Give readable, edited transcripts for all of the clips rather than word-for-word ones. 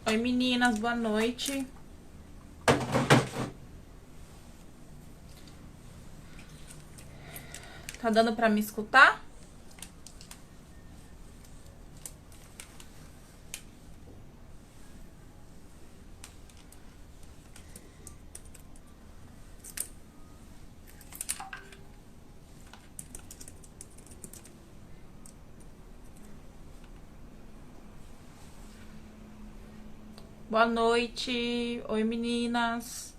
Oi meninas, boa noite. Tá dando pra me escutar? Boa noite. Oi meninas.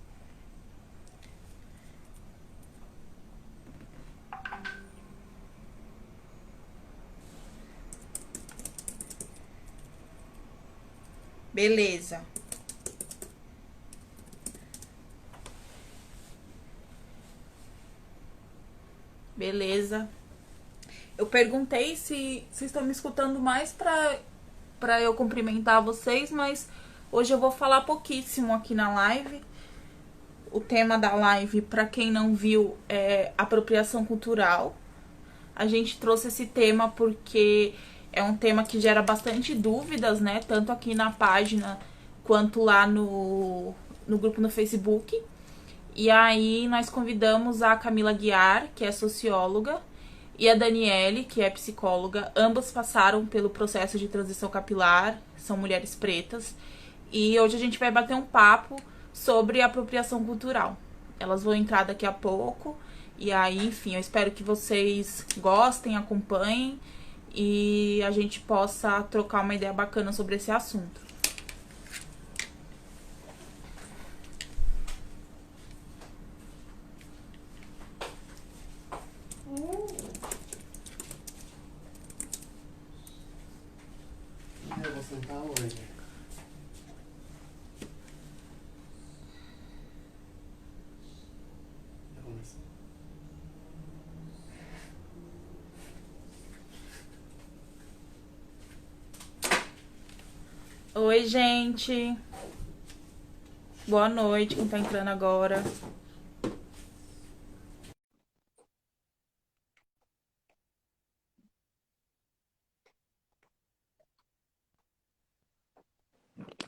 Beleza. Beleza. Eu perguntei se vocês estão me escutando mais pra eu cumprimentar vocês, mas hoje eu vou falar pouquíssimo aqui na live. O tema da live, pra quem não viu, é apropriação cultural. A gente trouxe esse tema porque é um tema que gera bastante dúvidas, né? Tanto aqui na página quanto lá no grupo no Facebook. E aí nós convidamos a Camila Guiar, que é socióloga, e a Daniele, que é psicóloga. Ambas passaram pelo processo de transição capilar, são mulheres pretas. E hoje a gente vai bater um papo sobre apropriação cultural. Elas vão entrar daqui a pouco. E aí, enfim, eu espero que vocês gostem, acompanhem e a gente possa trocar uma ideia bacana sobre esse assunto. Eu vou sentar hoje. Já começou. Oi, gente. Boa noite, quem tá entrando agora.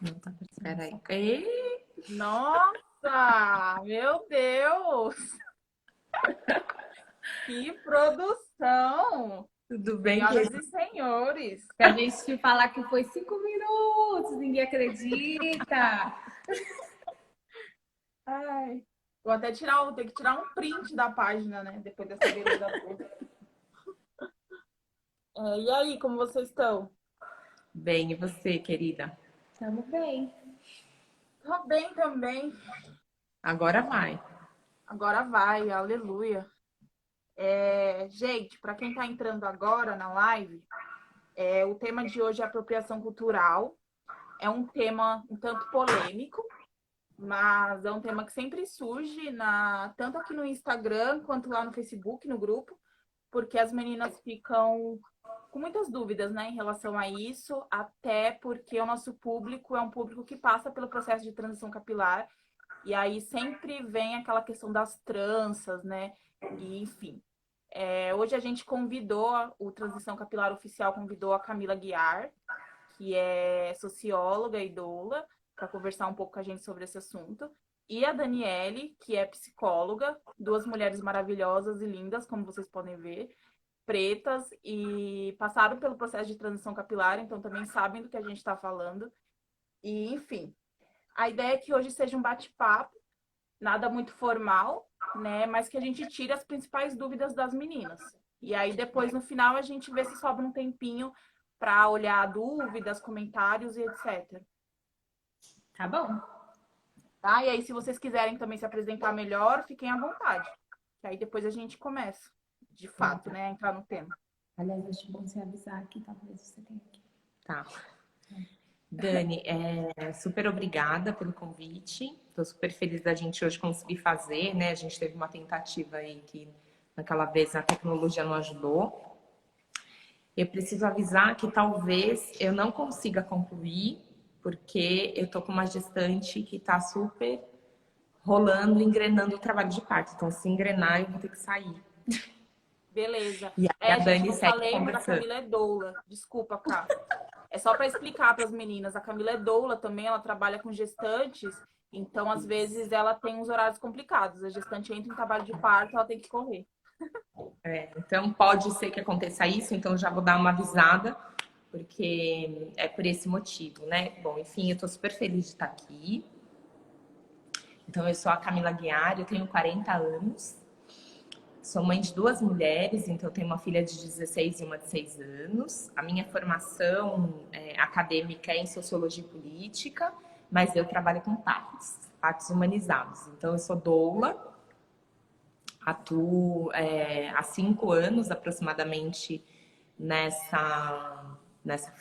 Não tá percebendo. Peraí. Nossa, meu Deus! Que produção! Tudo bem, Senhoras querida? e senhores. Se a gente te falar que foi 5 minutos, ninguém acredita. Ai. Vou até tirar, vou ter que tirar um print da página, né? Depois dessa beleza toda. E aí, como vocês estão? Bem, e você, querida? Estamos bem. Tô bem também. Agora vai. Agora vai, aleluia. Gente, para quem tá entrando agora na live, o tema de hoje é apropriação cultural. É um tema um tanto polêmico, mas é um tema que sempre surge tanto aqui no Instagram quanto lá no Facebook, no grupo, porque as meninas ficam com muitas dúvidas, né, em relação a isso, até porque o nosso público é um público que passa pelo processo de transição capilar, e aí sempre vem aquela questão das tranças, né, e enfim. Hoje a gente convidou, o Transição Capilar Oficial convidou a Camila Guiar, que é socióloga e doula, para conversar um pouco com a gente sobre esse assunto. E a Daniele, que é psicóloga, duas mulheres maravilhosas e lindas, como vocês podem ver, pretas e passaram pelo processo de transição capilar, então também sabem do que a gente está falando. E, enfim, a ideia é que hoje seja um bate-papo, nada muito formal, né? Mas que a gente tire as principais dúvidas das meninas. E aí depois, no final, a gente vê se sobra um tempinho para olhar dúvidas, comentários e etc. Tá bom. Tá? E aí, se vocês quiserem também se apresentar melhor, fiquem à vontade. Que aí depois a gente começa, de fato, né, a entrar no tema. Aliás, acho bom você avisar que talvez você tenha aqui. Tá. Dani, super obrigada pelo convite. Estou super feliz da gente hoje conseguir fazer, né? A gente teve uma tentativa aí que naquela vez a tecnologia não ajudou. Eu preciso avisar que talvez eu não consiga concluir, porque eu tô com uma gestante que tá super rolando, engrenando o trabalho de parto. Então, se engrenar, eu vou ter que sair. Beleza. E aí a Gente, Dani não segue falei, mas a conversando. Camila é doula. Desculpa, Cá. É só para explicar para as meninas, a Camila é doula também, ela trabalha com gestantes, então às vezes ela tem uns horários complicados. A gestante entra em trabalho de parto, ela tem que correr. Então pode ser que aconteça isso, então já vou dar uma avisada, porque é por esse motivo, né? Bom, enfim, eu tô super feliz de estar aqui. Então, eu sou a Camila Guiar, eu tenho 40 anos, sou mãe de 2 mulheres, então eu tenho uma filha de 16 e uma de 6 anos. A minha formação acadêmica é em Sociologia e Política, mas eu trabalho com partos humanizados. Então, eu sou doula, atuo há 5 anos aproximadamente nessa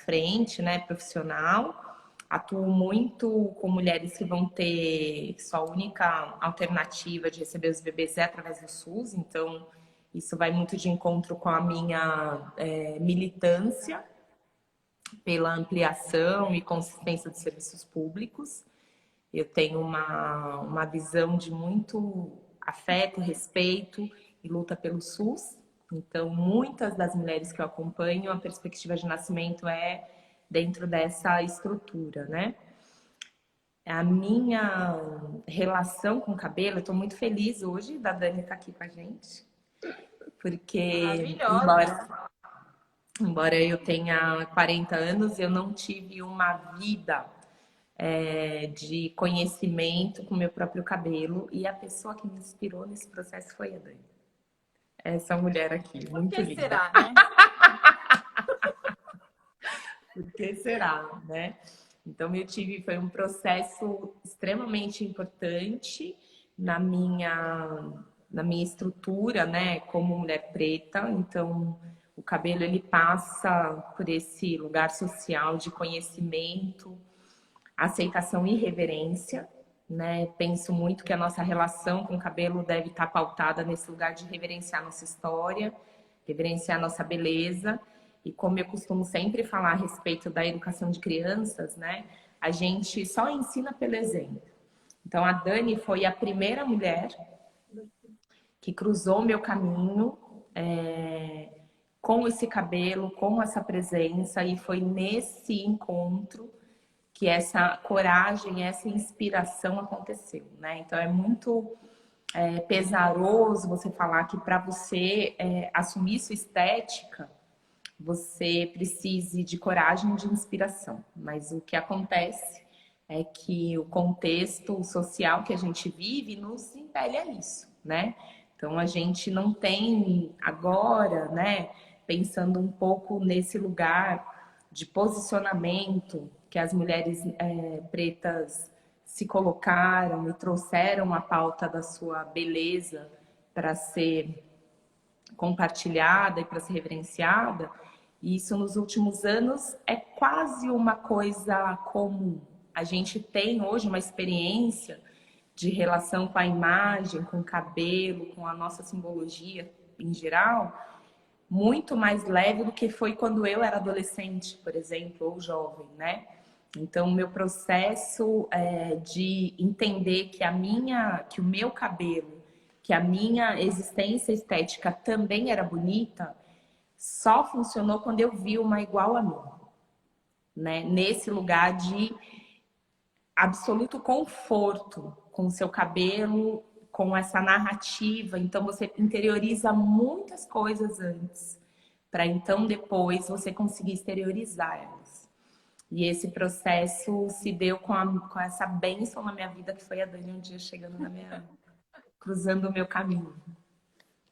frente, né, profissional. Atuo muito com mulheres que vão ter sua única alternativa de receber os bebês através do SUS, então isso vai muito de encontro com a minha militância pela ampliação e consistência dos serviços públicos. Eu tenho uma visão de muito afeto, respeito e luta pelo SUS. Então, muitas das mulheres que eu acompanho, a perspectiva de nascimento é dentro dessa estrutura, né? A minha relação com o cabelo, eu estou muito feliz hoje da Dani estar aqui com a gente, porque embora eu tenha 40 anos, eu não tive uma vida de conhecimento com o meu próprio cabelo, e a pessoa que me inspirou nesse processo foi a Dani. Essa mulher aqui, Por muito que linda. será, né? Por que será, né? Então, foi um processo extremamente importante na minha estrutura, né, como mulher preta. Então, o cabelo, ele passa por esse lugar social de conhecimento, aceitação e reverência, né? Penso muito que a nossa relação com o cabelo deve estar pautada nesse lugar de reverenciar nossa história, reverenciar nossa beleza. E como eu costumo sempre falar a respeito da educação de crianças, né? A gente só ensina pelo exemplo. Então, a Dani foi a primeira mulher que cruzou meu caminho com esse cabelo, com essa presença, e foi nesse encontro que essa coragem, essa inspiração aconteceu, né? Então, é muito pesaroso você falar que para você assumir sua estética, você precise de coragem e de inspiração. Mas o que acontece é que o contexto social que a gente vive nos impele a isso, né? Então, a gente não tem agora, né, pensando um pouco nesse lugar de posicionamento que as mulheres pretas se colocaram e trouxeram a pauta da sua beleza para ser compartilhada e para ser reverenciada. E isso nos últimos anos é quase uma coisa comum. A gente tem hoje uma experiência de relação com a imagem, com o cabelo, com a nossa simbologia em geral, muito mais leve do que foi quando eu era adolescente, por exemplo, ou jovem, né? Então, o meu processo de entender que o meu cabelo, que a minha existência estética também era bonita, só funcionou quando eu vi uma igual a mim, né? Nesse lugar de absoluto conforto com o seu cabelo, com essa narrativa. Então, você interioriza muitas coisas antes, para então depois você conseguir exteriorizar elas. E esse processo se deu com essa bênção na minha vida, que foi a Dani um dia chegando cruzando o meu caminho.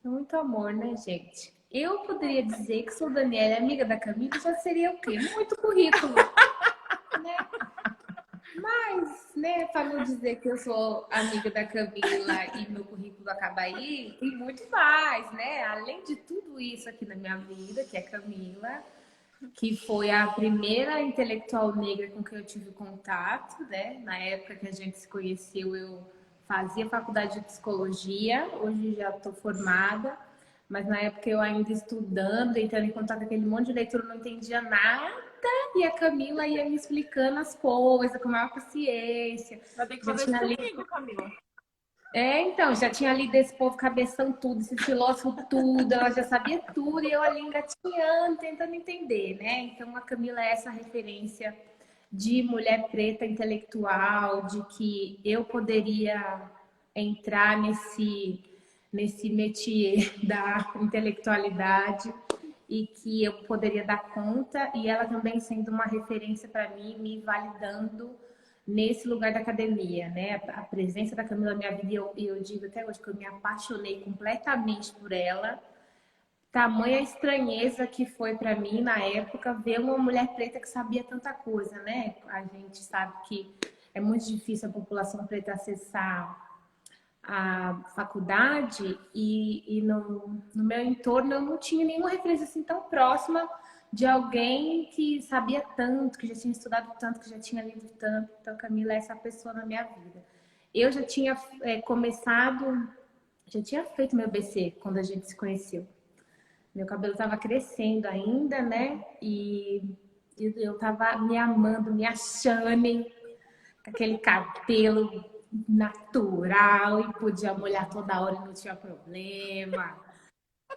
Muito amor, né, gente? Eu poderia dizer que sou Daniela, amiga da Camila, já seria o quê? Muito currículo, né? Mas, né, para não dizer que eu sou amiga da Camila e meu currículo acaba aí, tem muito mais, né? Além de tudo isso aqui na minha vida, que é Camila, que foi a primeira intelectual negra com quem eu tive contato, né? Na época que a gente se conheceu, eu fazia faculdade de psicologia, hoje já estou formada, mas na época eu ainda estudando, entrando em contato com aquele monte de leitura, não entendia nada, e a Camila ia me explicando as coisas com maior paciência. Vai ter que fazer isso comigo, Camila. Então, já tinha lido esse povo cabeção tudo, esse filósofo tudo, ela já sabia tudo e eu ali engatinhando, tentando entender, né? Então, a Camila é essa referência de mulher preta intelectual, de que eu poderia entrar nesse métier da intelectualidade e que eu poderia dar conta, e ela também sendo uma referência para mim, me validando nesse lugar da academia, né? A presença da Camila na minha vida, e eu digo até hoje que eu me apaixonei completamente por ela. Tamanha estranheza que foi para mim na época ver uma mulher preta que sabia tanta coisa, né? A gente sabe que é muito difícil a população preta acessar a faculdade e no meu entorno eu não tinha nenhuma referência assim tão próxima de alguém que sabia tanto, que já tinha estudado tanto, que já tinha lido tanto. Então, Camila é essa pessoa na minha vida. Eu já tinha começado, já tinha feito meu BC quando a gente se conheceu. Meu cabelo estava crescendo ainda, né? E eu estava me amando, me achando, com aquele cabelo natural e podia molhar toda hora e não tinha problema.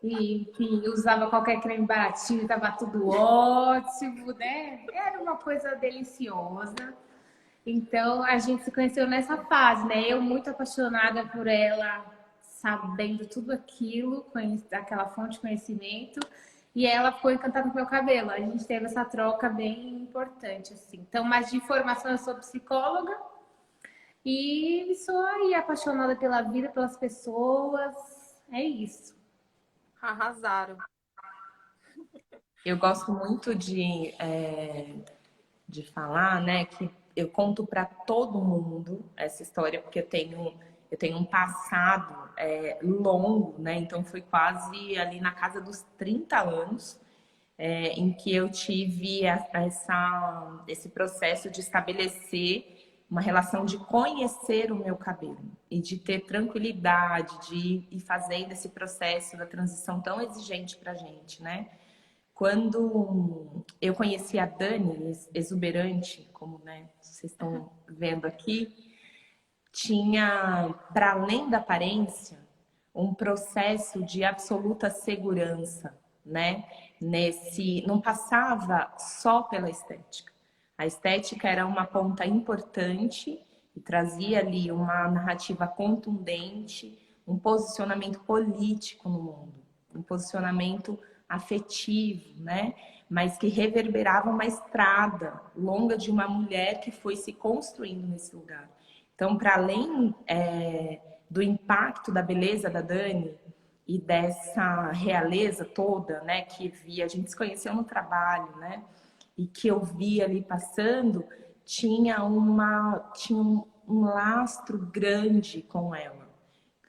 E, enfim, usava qualquer creme baratinho, tava tudo ótimo, né? Era uma coisa deliciosa. Então a gente se conheceu nessa fase, né? Eu muito apaixonada por ela, sabendo tudo aquilo, aquela fonte de conhecimento, e ela ficou encantada com o meu cabelo. A gente teve essa troca bem importante, assim. Então, mas de formação eu sou psicóloga e sou aí apaixonada pela vida, pelas pessoas. É isso. Arrasaram. Eu gosto muito de falar, né, que eu conto para todo mundo essa história, porque eu tenho um passado longo, né, então foi quase ali na casa dos 30 anos em que eu tive esse processo de estabelecer uma relação de conhecer o meu cabelo e de ter tranquilidade, de ir fazendo esse processo da transição tão exigente para a gente, né? Quando eu conheci a Dani, exuberante, como né, vocês estão vendo aqui, tinha, para além da aparência, um processo de absoluta segurança, né? Não passava só pela estética. A estética era uma ponta importante e trazia ali uma narrativa contundente, um posicionamento político no mundo, um posicionamento afetivo, né? Mas que reverberava uma estrada longa de uma mulher que foi se construindo nesse lugar. Então, para além do impacto da beleza da Dani e dessa realeza toda, né, a gente se conheceu no trabalho, né, e que eu vi ali passando, tinha um lastro grande com ela.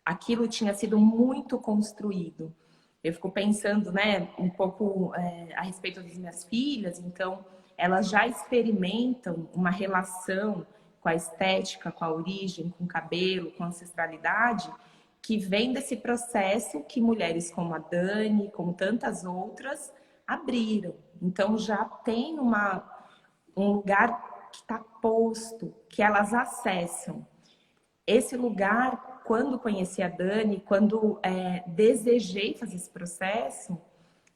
Aquilo tinha sido muito construído. Eu fico pensando, né, um pouco a respeito das minhas filhas, então elas já experimentam uma relação com a estética, com a origem, com o cabelo, com a ancestralidade, que vem desse processo que mulheres como a Dani, como tantas outras, abriram. Então já tem um lugar que está posto, que elas acessam. Esse lugar, quando conheci a Dani, quando desejei fazer esse processo,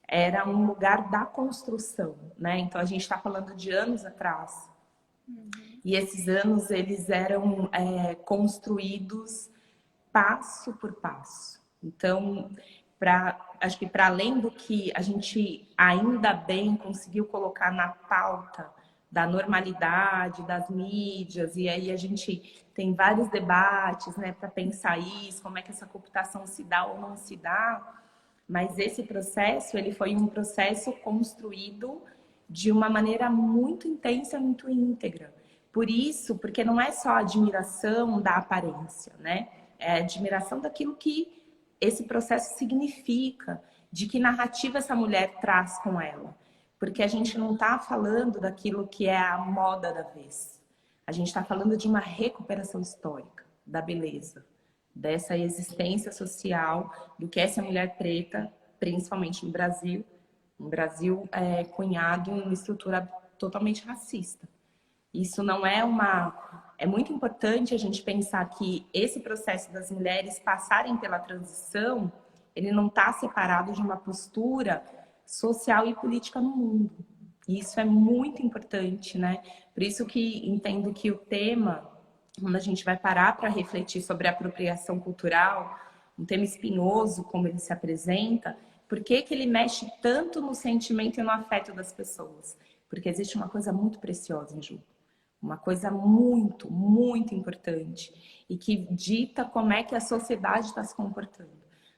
era um lugar da construção, né? Então a gente está falando de anos atrás. E esses anos eles eram construídos passo por passo. Então, acho que para além do que a gente ainda bem conseguiu colocar na pauta da normalidade, das mídias, e aí a gente tem vários debates, né, para pensar isso, como é que essa cooptação se dá ou não se dá, mas esse processo, ele foi um processo construído de uma maneira muito intensa, muito íntegra. Por isso, porque não é só a admiração da aparência, né? É a admiração daquilo que esse processo significa, de que narrativa essa mulher traz com ela. Porque a gente não está falando daquilo que é a moda da vez. A gente está falando de uma recuperação histórica da beleza, dessa existência social, do que é essa mulher preta, principalmente no Brasil. Um Brasil cunhado em uma estrutura totalmente racista. Isso não é é muito importante a gente pensar que esse processo das mulheres passarem pela transição, ele não está separado de uma postura social e política no mundo. E isso é muito importante, né? Por isso que entendo que o tema, quando a gente vai parar para refletir sobre a apropriação cultural, um tema espinhoso como ele se apresenta, por que que ele mexe tanto no sentimento e no afeto das pessoas? Porque existe uma coisa muito preciosa em jogo. Uma coisa muito, muito importante e que dita como é que a sociedade está se comportando.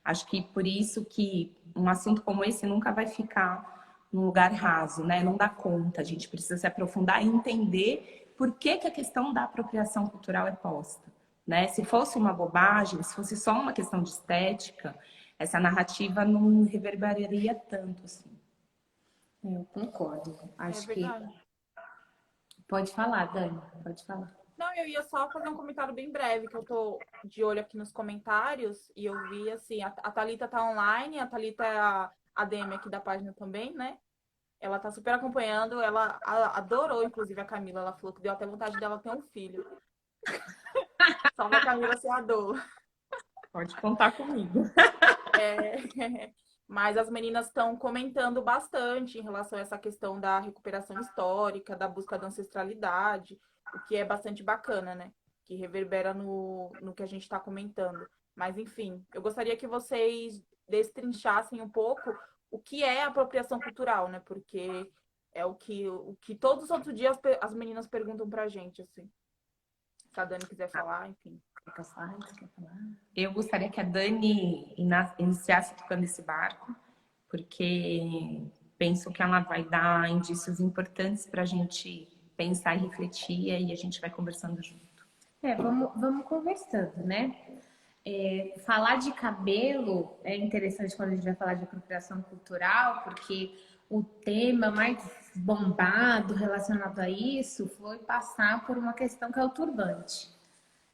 Acho que por isso que um assunto como esse nunca vai ficar num lugar raso, né? Não dá conta. A gente precisa se aprofundar e entender por que que a questão da apropriação cultural é posta, né? Se fosse uma bobagem, se fosse só uma questão de estética, essa narrativa não reverberaria tanto assim. Eu concordo. Acho que verdade. pode falar, Dani, pode falar. Não, eu ia só fazer um comentário bem breve, que eu tô de olho aqui nos comentários, e eu vi, assim, a Thalita tá online, a Thalita é a ADM aqui da página também, né? Ela tá super acompanhando, ela adorou, inclusive, a Camila, ela falou que deu até vontade dela ter um filho. Só da Camila ser a doula. Pode contar comigo. Mas as meninas estão comentando bastante em relação a essa questão da recuperação histórica, da busca da ancestralidade, o que é bastante bacana, né? Que reverbera no que a gente está comentando. Mas, enfim, eu gostaria que vocês destrinchassem um pouco o que é apropriação cultural, né? Porque é o que todos os outros dias as meninas perguntam pra gente, assim. Se a Dani quiser falar, enfim. Quer falar? Quer falar? Eu gostaria que a Dani iniciasse tocando esse barco, porque penso que ela vai dar indícios importantes para a gente pensar e refletir, e aí a gente vai conversando junto. Vamos conversando, né? Falar de cabelo é interessante quando a gente vai falar de apropriação cultural, porque o tema mais bombado relacionado a isso foi passar por uma questão que é o turbante,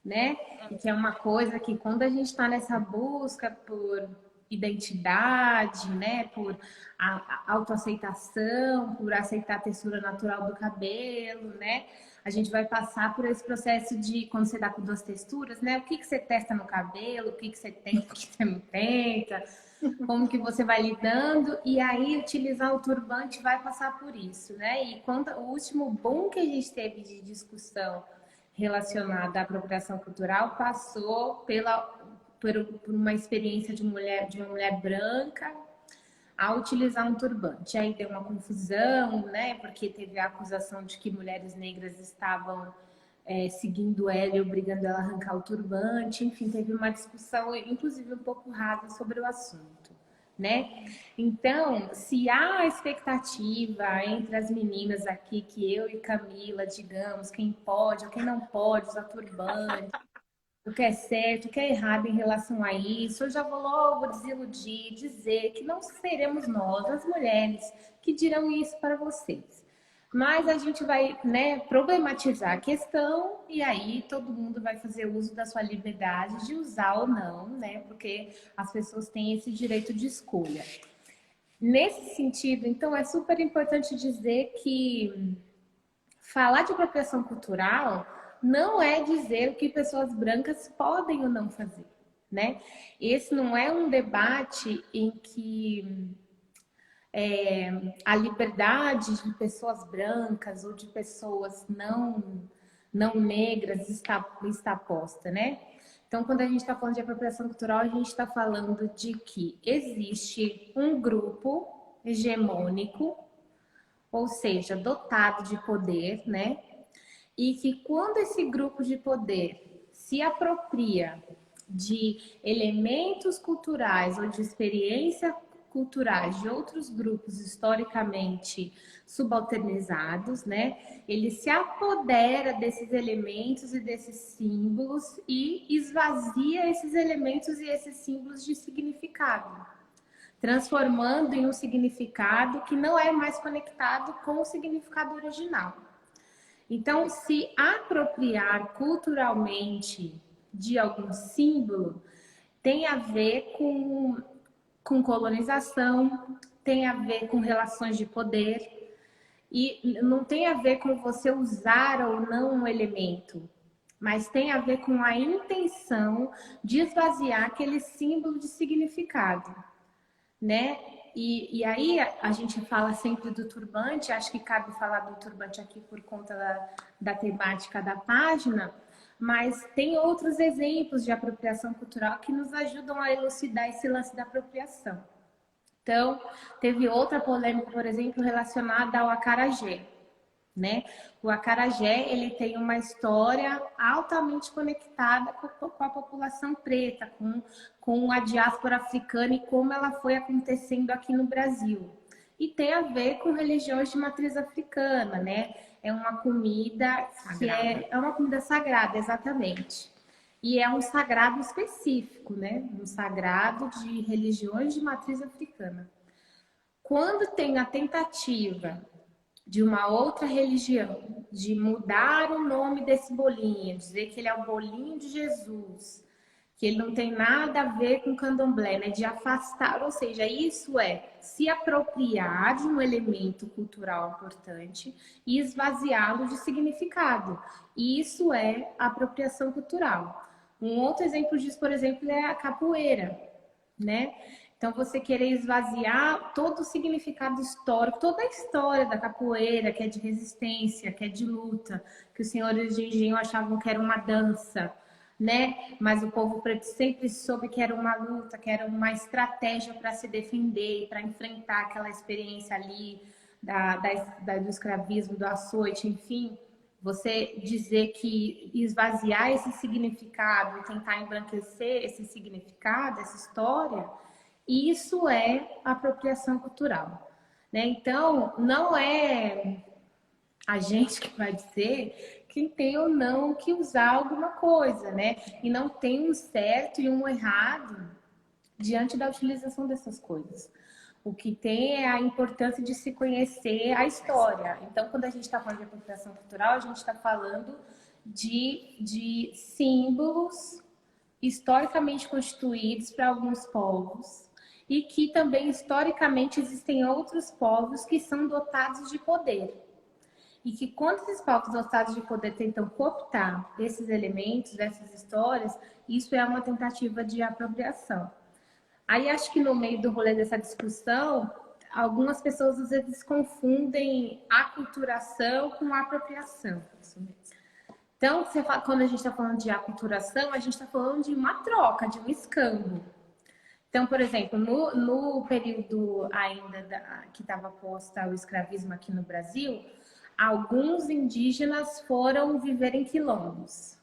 né? E que é uma coisa que quando a gente está nessa busca por identidade, né? Por autoaceitação, por aceitar a textura natural do cabelo, né? A gente vai passar por esse processo de quando você dá com duas texturas, né? O que que você testa no cabelo, o que que você tem, o que você não tenta, como que você vai lidando, e aí utilizar o turbante vai passar por isso, né? E quando o último boom que a gente teve de discussão relacionada à apropriação cultural passou por uma experiência de uma mulher branca a utilizar um turbante. Aí deu uma confusão, né? Porque teve a acusação de que mulheres negras estavam seguindo ela e obrigando ela a arrancar o turbante. Enfim, teve uma discussão, inclusive um pouco rasa, sobre o assunto, né? Então, se há expectativa entre as meninas aqui que eu e Camila digamos quem pode ou quem não pode usar turbante, o que é certo, o que é errado em relação a isso, eu já vou logo desiludir, dizer que não seremos nós, as mulheres, que dirão isso para vocês. Mas a gente vai, né, problematizar a questão e aí todo mundo vai fazer uso da sua liberdade de usar ou não, né? Porque as pessoas têm esse direito de escolha. Nesse sentido, então, é super importante dizer que falar de apropriação cultural não é dizer o que pessoas brancas podem ou não fazer, né? Esse não é um debate em que a liberdade de pessoas brancas ou de pessoas não negras está posta, né? Então, quando a gente está falando de apropriação cultural, a gente está falando de que existe um grupo hegemônico, ou seja, dotado de poder, né? E que quando esse grupo de poder se apropria de elementos culturais ou de experiência culturais de outros grupos historicamente subalternizados, né? Ele se apodera desses elementos e desses símbolos e esvazia esses elementos e esses símbolos de significado, transformando em um significado que não é mais conectado com o significado original. Então, se apropriar culturalmente de algum símbolo tem a ver com colonização, tem a ver com relações de poder e não tem a ver com você usar ou não um elemento, mas tem a ver com a intenção de esvaziar aquele símbolo de significado, né? E aí a gente fala sempre do turbante, acho que cabe falar do turbante aqui por conta da temática da página, mas tem outros exemplos de apropriação cultural que nos ajudam a elucidar esse lance da apropriação. Então, teve outra polêmica, por exemplo, relacionada ao acarajé, né? O acarajé, ele tem uma história altamente conectada com a população preta, com a diáspora africana e como ela foi acontecendo aqui no Brasil. E tem a ver com religiões de matriz africana, né? É uma comida que é uma comida sagrada, exatamente. E é um sagrado específico, né? Um sagrado de religiões de matriz africana. Quando tem a tentativa de uma outra religião, de mudar o nome desse bolinho, dizer que ele é o bolinho de Jesus, que ele não tem nada a ver com candomblé, né? De afastar, ou seja, isso é se apropriar de um elemento cultural importante e esvaziá-lo de significado. Isso é apropriação cultural. Um outro exemplo disso, por exemplo, é a capoeira, né? Então, você querer esvaziar todo o significado histórico, toda a história da capoeira, que é de resistência, que é de luta, que os senhores de engenho achavam que era uma dança, né? Mas o povo preto sempre soube que era uma luta, que era uma estratégia para se defender, para enfrentar aquela experiência ali do escravismo, do açoite, enfim. Você dizer que esvaziar esse significado, tentar embranquecer esse significado, essa história, isso é apropriação cultural, né? Então, não é a gente que vai dizer quem tem ou não que usar alguma coisa, né? E não tem um certo e um errado diante da utilização dessas coisas. O que tem é a importância de se conhecer a história. Então, quando a gente está falando de apropriação cultural, a gente está falando de símbolos historicamente constituídos para alguns povos e que também historicamente existem outros povos que são dotados de poder. E que quando esses povos dotados de poder tentam cooptar esses elementos, dessas histórias, isso é uma tentativa de apropriação. Aí acho que no meio do rolê dessa discussão, algumas pessoas às vezes confundem aculturação com apropriação. Então, quando a gente está falando de aculturação, a gente está falando de uma troca, de um escambo. Então, por exemplo, no período ainda que estava posta o escravismo aqui no Brasil, alguns indígenas foram viver em quilombos.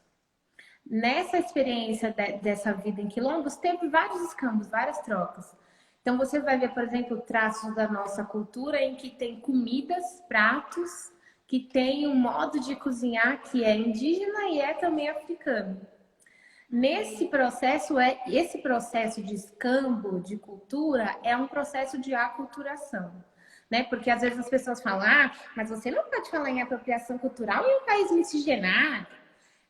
Nessa experiência dessa vida em quilombos, teve vários escambos, várias trocas. Então, você vai ver, por exemplo, traços da nossa cultura em que tem comidas, pratos, que tem um modo de cozinhar que é indígena e é também africano. Esse processo de escambo, de cultura, é um processo de aculturação. Né? Porque às vezes as pessoas falam, mas você não pode falar em apropriação cultural em um país miscigenado,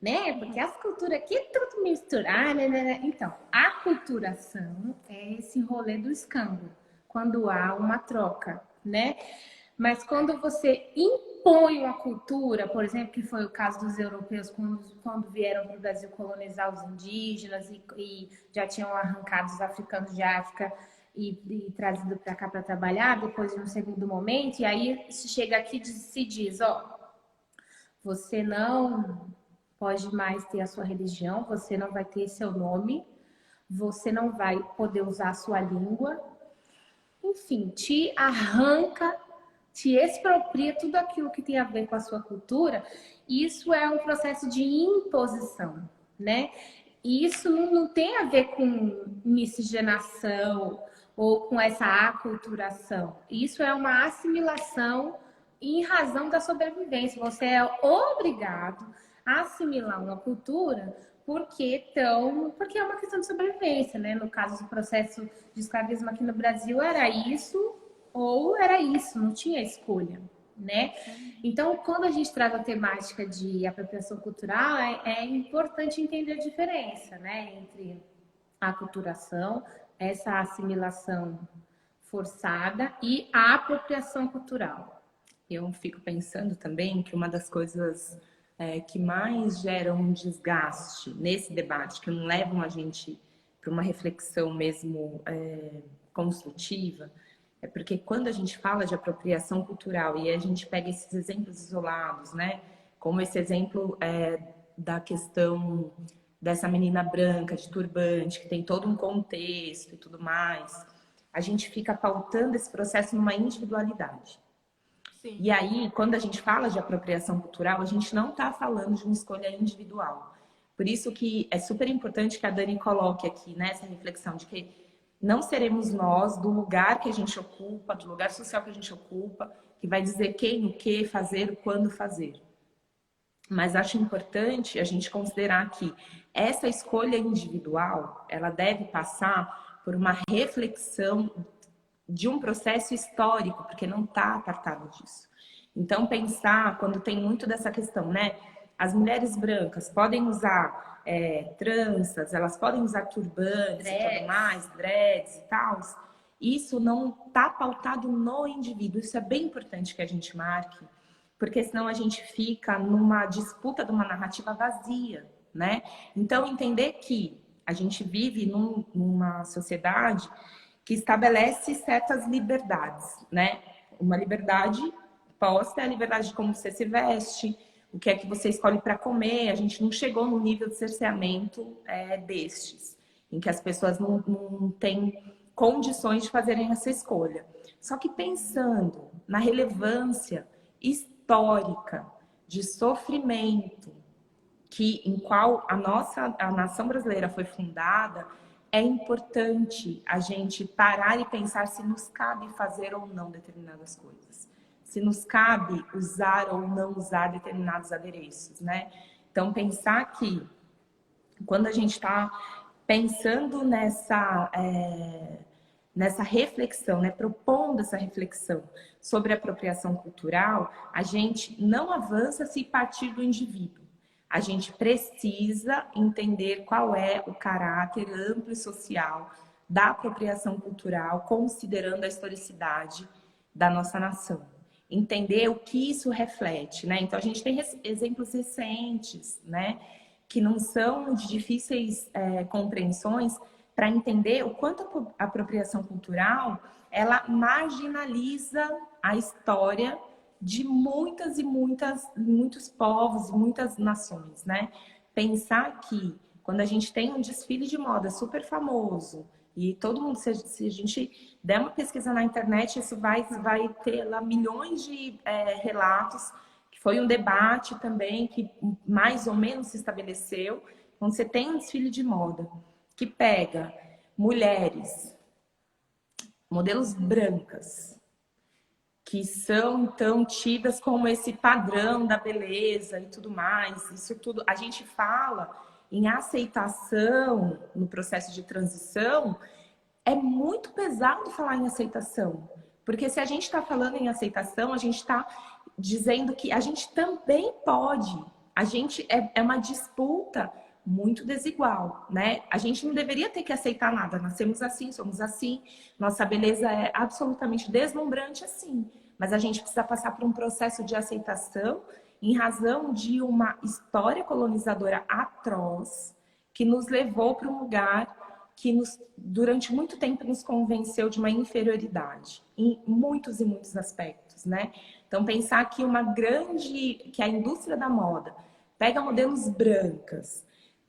né? Porque as culturas aqui é tudo misturado, né? Então, a aculturação é esse rolê do escambo, quando há uma troca, né? Mas quando você impõe uma cultura, por exemplo, que foi o caso dos europeus quando vieram para o Brasil colonizar os indígenas e já tinham arrancado os africanos de África e trazido para cá para trabalhar, depois de um segundo momento, e aí se chega aqui e se diz, você não pode mais ter a sua religião, você não vai ter seu nome, você não vai poder usar a sua língua, enfim, te arranca, te expropria tudo aquilo que tem a ver com a sua cultura. Isso é um processo de imposição, né? E isso não tem a ver com miscigenação ou com essa aculturação. Isso é uma assimilação em razão da sobrevivência. Você é obrigado a assimilar uma cultura porque é uma questão de sobrevivência, né? No caso do processo de escravismo aqui no Brasil, era isso ou era isso, não tinha escolha, né? Então, quando a gente traz a temática de apropriação cultural, é importante entender a diferença, né? Entre a aculturação, essa assimilação forçada e a apropriação cultural. Eu fico pensando também que uma das coisas que mais geram um desgaste nesse debate, que não levam a gente para uma reflexão mesmo construtiva, é porque quando a gente fala de apropriação cultural e a gente pega esses exemplos isolados, né? Como esse exemplo da questão dessa menina branca de turbante, que tem todo um contexto e tudo mais, a gente fica pautando esse processo numa individualidade. Sim. E aí, quando a gente fala de apropriação cultural, a gente não está falando de uma escolha individual. Por isso que é super importante que a Dani coloque aqui nessa reflexão de que não seremos nós, do lugar que a gente ocupa, do lugar social que a gente ocupa, que vai dizer quem, o que fazer, o quando fazer. Mas acho importante a gente considerar que essa escolha individual, ela deve passar por uma reflexão de um processo histórico, porque não está apartado disso. Então, pensar, quando tem muito dessa questão, né? As mulheres brancas podem usar tranças, elas podem usar turbantes e tudo mais, dreads e tal. Isso não está pautado no indivíduo. Isso é bem importante que a gente marque, porque senão a gente fica numa disputa de uma narrativa vazia, né? Então, entender que a gente vive numa sociedade que estabelece certas liberdades, né? Uma liberdade posta é a liberdade de como você se veste, o que é que você escolhe para comer. A gente não chegou no nível de cerceamento destes, em que as pessoas não têm condições de fazerem essa escolha. Só que pensando na relevância histórica de sofrimento em qual a nação brasileira foi fundada, é importante a gente parar e pensar se nos cabe fazer ou não determinadas coisas. Se nos cabe usar ou não usar determinados adereços, né? Então, pensar que quando a gente está pensando nessa reflexão, né? Propondo essa reflexão sobre a apropriação cultural, a gente não avança se partir do indivíduo. A gente precisa entender qual é o caráter amplo e social da apropriação cultural, considerando a historicidade da nossa nação. Entender o que isso reflete, né? Então, a gente tem exemplos recentes, né? Que não são de difíceis compreensões para entender o quanto a apropriação cultural, ela marginaliza a história de muitos povos e muitas nações, né? Pensar que quando a gente tem um desfile de moda super famoso e todo mundo, se a gente der uma pesquisa na internet, isso vai ter lá milhões de relatos, que foi um debate também que mais ou menos se estabeleceu, quando você tem um desfile de moda que pega mulheres, modelos brancas, que são, então, tidas como esse padrão da beleza e tudo mais. Isso tudo, a gente fala em aceitação no processo de transição, é muito pesado falar em aceitação. Porque se a gente está falando em aceitação, a gente está dizendo que a gente também pode. A gente é uma disputa muito desigual, né? A gente não deveria ter que aceitar nada. Nascemos assim, somos assim, nossa beleza é absolutamente deslumbrante assim. Mas a gente precisa passar por um processo de aceitação em razão de uma história colonizadora atroz que nos levou para um lugar que durante muito tempo nos convenceu de uma inferioridade em muitos e muitos aspectos, né? Então pensar que que a indústria da moda pega modelos brancas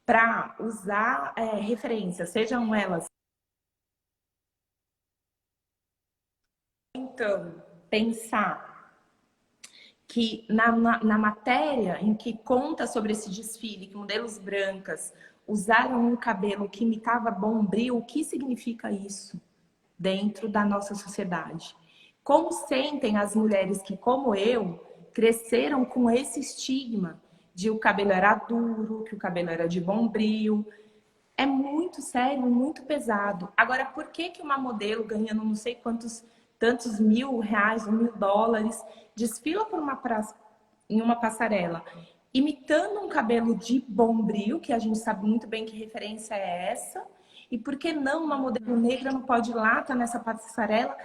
para usar referências, sejam elas. Então, pensar que na matéria em que conta sobre esse desfile, que modelos brancas usaram um cabelo que imitava bombril, o que significa isso dentro da nossa sociedade? Como sentem as mulheres que, como eu, cresceram com esse estigma de o cabelo era duro, que o cabelo era de bombril? É muito sério, muito pesado. Agora, por que uma modelo ganhando não sei tantos R$1.000 ou $1.000 desfila em uma passarela imitando um cabelo de bombril, que a gente sabe muito bem que referência é essa, e por que não uma modelo negra não pode ir lá, tá nessa passarela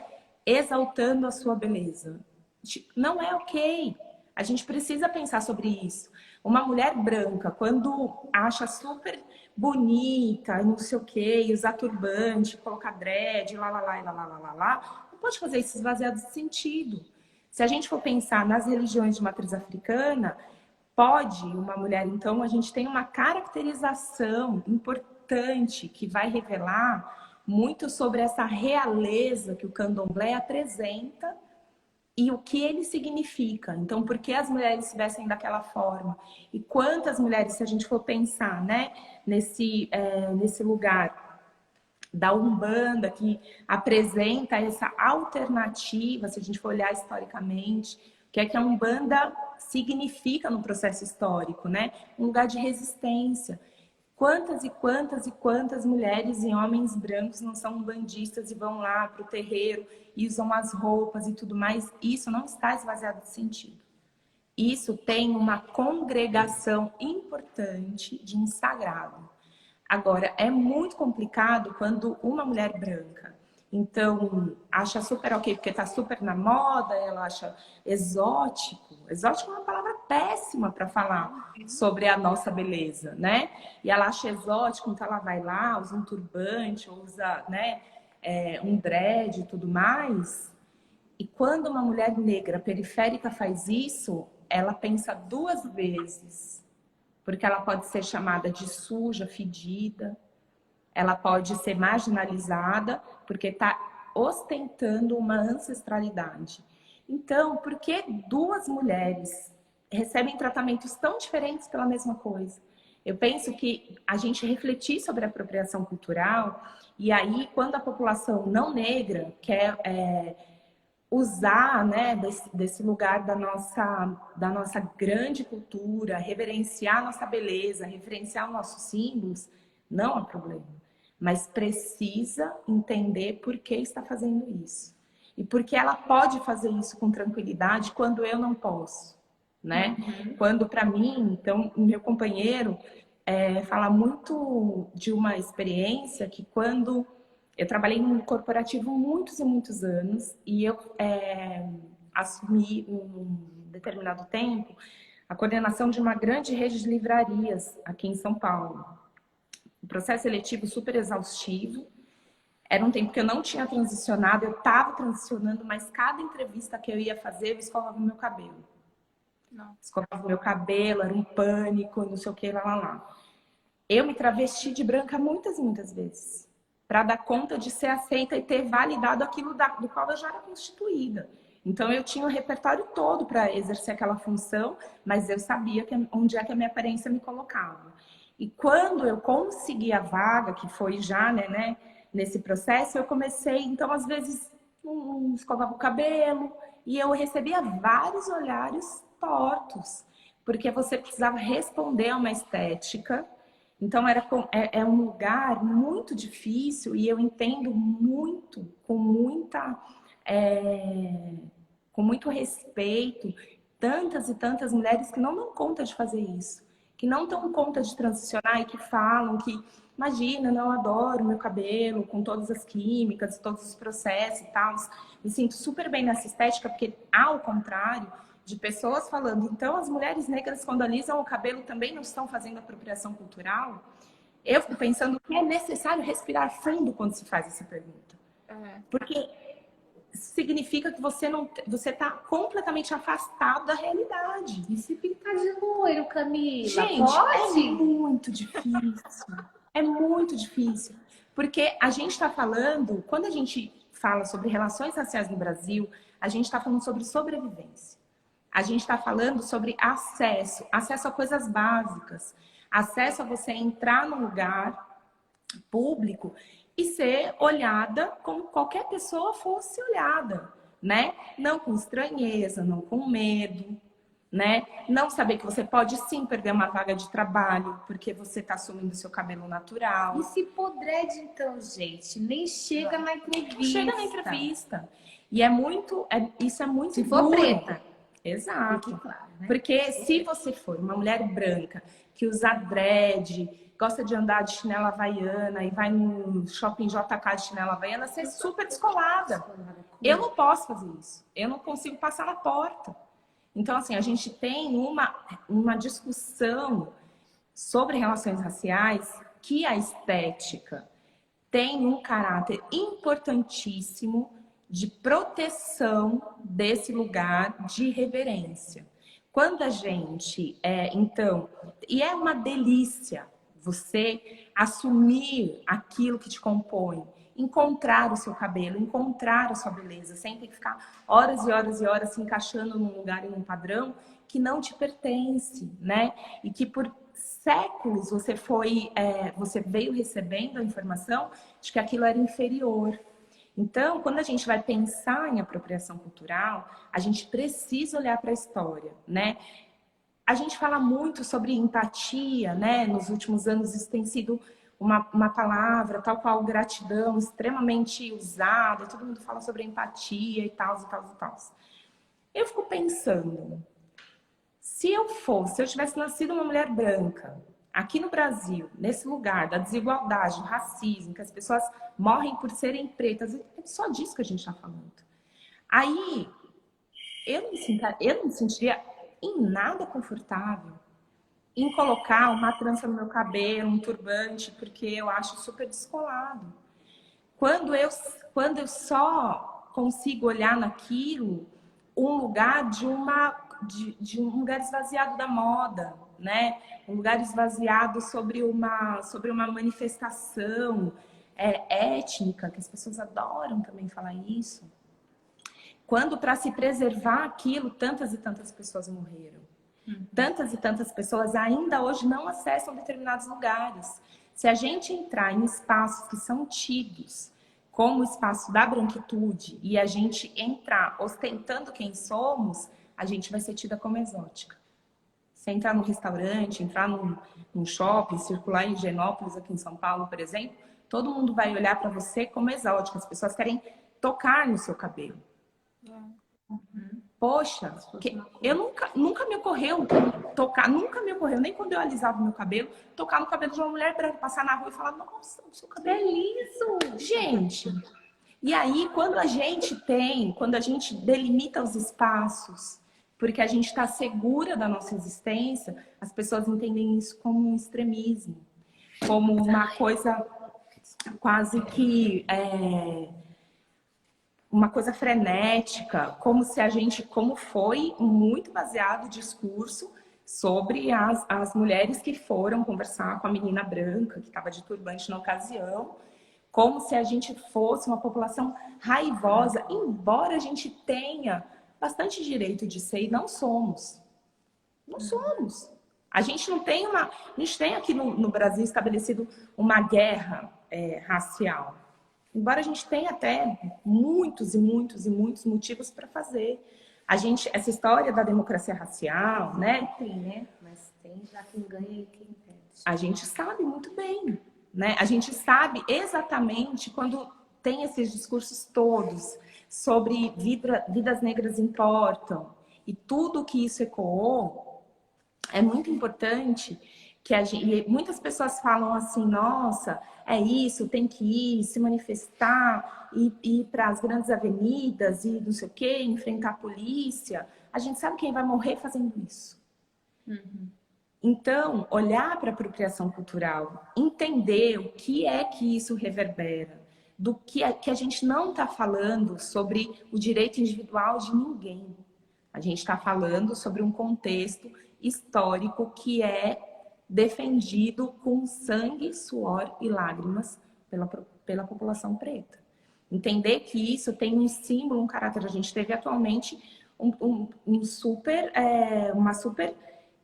exaltando a sua beleza? Não é ok. A gente precisa pensar sobre isso. Uma mulher branca, quando acha super bonita, e não sei o quê, usar turbante, colocar dread, lá, lá, lá, lá, lá, lá, lá, lá, não pode fazer isso esvaziado de sentido. Se a gente for pensar nas religiões de matriz africana, pode uma mulher, então, a gente tem uma caracterização importante que vai revelar muito sobre essa realeza que o candomblé apresenta e o que ele significa. Então, por que as mulheres se vestem daquela forma? E quantas mulheres, se a gente for pensar, né, nesse lugar da Umbanda, que apresenta essa alternativa, se a gente for olhar historicamente, o que é que a Umbanda significa no processo histórico, né? Um lugar de resistência. Quantas e quantas e quantas mulheres e homens brancos não são umbandistas e vão lá para o terreiro e usam as roupas e tudo mais? Isso não está esvaziado de sentido. Isso tem uma congregação importante de sagrado. Agora, é muito complicado quando uma mulher branca, então, acha super ok, porque tá super na moda, ela acha exótico. Exótico é uma palavra péssima para falar sobre a nossa beleza, né? E ela acha exótico, então ela vai lá, usa um turbante, usa, né, um dread e tudo mais. E quando uma mulher negra periférica faz isso, ela pensa duas vezes, porque ela pode ser chamada de suja, fedida, ela pode ser marginalizada, porque está ostentando uma ancestralidade. Então, por que duas mulheres recebem tratamentos tão diferentes pela mesma coisa? Eu penso que a gente refletir sobre a apropriação cultural, e aí, quando a população não negra quer usar, né, desse lugar da nossa grande cultura, reverenciar a nossa beleza, reverenciar os nossos símbolos, não há problema. Mas precisa entender por que está fazendo isso. E porque ela pode fazer isso com tranquilidade quando eu não posso, né? Quando, para mim, então, o meu companheiro fala muito de uma experiência que quando eu trabalhei num corporativo muitos e muitos anos e eu assumi, em um determinado tempo, a coordenação de uma grande rede de livrarias aqui em São Paulo. Um processo seletivo super exaustivo. Era um tempo que eu não tinha transicionado, eu estava transicionando, mas cada entrevista que eu ia fazer, eu escovava o meu cabelo. Não. Escovava o meu cabelo, era um pânico, não sei o que, lá, lá, lá. Eu me travesti de branca muitas e muitas vezes, para dar conta de ser aceita e ter validado aquilo do qual eu já era constituída. Então, eu tinha o repertório todo para exercer aquela função, mas eu sabia onde é que a minha aparência me colocava. E quando eu consegui a vaga, que foi já, né, nesse processo, eu comecei, então, às vezes, escovava o cabelo, e eu recebia vários olhares tortos, porque você precisava responder a uma estética. Então, é um lugar muito difícil, e eu entendo muito, com muito respeito, tantas e tantas mulheres que não dão conta de fazer isso, que não dão conta de transicionar e que falam que, imagina, não adoro meu cabelo com todas as químicas, todos os processos e tal. Me sinto super bem nessa estética, porque, ao contrário, de pessoas falando, então as mulheres negras quando alisam o cabelo também não estão fazendo apropriação cultural? Eu fico pensando que é necessário respirar fundo quando se faz essa pergunta. Porque significa que você está completamente afastado da realidade. E se pintar de loiro, Camila? Gente, pode? é muito difícil. É muito difícil. Porque a gente está falando, quando a gente fala sobre relações raciais no Brasil, a gente está falando sobre sobrevivência. A gente está falando sobre acesso a coisas básicas, acesso a você entrar num lugar público e ser olhada como qualquer pessoa fosse olhada, né? Não com estranheza, não com medo, né? Não saber que você pode sim perder uma vaga de trabalho porque você está assumindo seu cabelo natural. E se pôr dread, então, gente? Nem chega na entrevista. Não chega na entrevista. E isso é muito Se for duro. preta. Exato. Fique claro, né? Porque se você for uma mulher branca que usa dread, gosta de andar de chinela havaiana e vai no shopping JK de chinela havaiana, você é super descolada. Eu não posso fazer isso. Eu não consigo passar na porta. Então, assim, a gente tem uma discussão sobre relações raciais que a estética tem um caráter importantíssimo de proteção desse lugar de reverência. Quando a gente, então, e é uma delícia você assumir aquilo que te compõe, encontrar o seu cabelo, encontrar a sua beleza, sem ter que ficar horas e horas e horas se encaixando num lugar e num padrão que não te pertence, né? E que por séculos você veio recebendo a informação de que aquilo era inferior. Então, quando a gente vai pensar em apropriação cultural, a gente precisa olhar para a história, né? A gente fala muito sobre empatia, né? Nos últimos anos isso tem sido uma palavra, tal qual gratidão, extremamente usada. Todo mundo fala sobre empatia e tal, e tal, e tal. Eu fico pensando, se eu tivesse nascido uma mulher branca, aqui no Brasil, nesse lugar da desigualdade, do racismo, que as pessoas morrem por serem pretas, é só disso que a gente está falando. Aí, eu não me sentiria em nada confortável em colocar uma trança no meu cabelo, um turbante, porque eu acho super descolado. Quando eu só consigo olhar naquilo um lugar de um lugar esvaziado da moda, né? Um lugar esvaziado sobre uma manifestação étnica, que as pessoas adoram também falar isso. Quando, para se preservar aquilo, tantas e tantas pessoas morreram. Tantas e tantas pessoas ainda hoje não acessam determinados lugares. Se a gente entrar em espaços que são tidos como o espaço da branquitude e a gente entrar ostentando quem somos, a gente vai ser tida como exótica. Se entrar num restaurante, entrar num shopping, circular em Higienópolis, aqui em São Paulo, por exemplo, todo mundo vai olhar para você como exótica. As pessoas querem tocar no seu cabelo. Poxa, eu nunca me ocorreu tocar, nunca me ocorreu, nem quando eu alisava o meu cabelo, tocar no cabelo de uma mulher branca, passar na rua e falar, nossa, o seu cabelo é liso. Gente, e aí quando a gente delimita os espaços, porque a gente está segura da nossa existência, as pessoas entendem isso como um extremismo, como uma coisa quase que uma coisa frenética, como foi muito baseado o discurso sobre as mulheres que foram conversar com a menina branca, que estava de turbante na ocasião, como se a gente fosse uma população raivosa, embora a gente tenha bastante direito de ser, e não somos. Não somos. A gente tem aqui no Brasil estabelecido uma guerra racial. Embora a gente tenha até muitos e muitos e muitos motivos para fazer. Essa história da democracia racial, né? Tem, né? Mas tem já quem ganha e quem perde. A gente sabe muito bem, né? A gente sabe exatamente quando tem esses discursos todos sobre vidas negras importam e tudo que isso ecoou, é muito importante que muitas pessoas falam assim, nossa, é isso, tem que ir, se manifestar, ir para as grandes avenidas e não sei o quê, enfrentar a polícia. A gente sabe quem vai morrer fazendo isso. Então, olhar para a apropriação cultural, entender o que é que isso reverbera, do que a gente não está falando sobre o direito individual de ninguém. A gente está falando sobre um contexto histórico que é defendido com sangue, suor e lágrimas pela população preta. Entender que isso tem um símbolo, um caráter. A gente teve atualmente uma super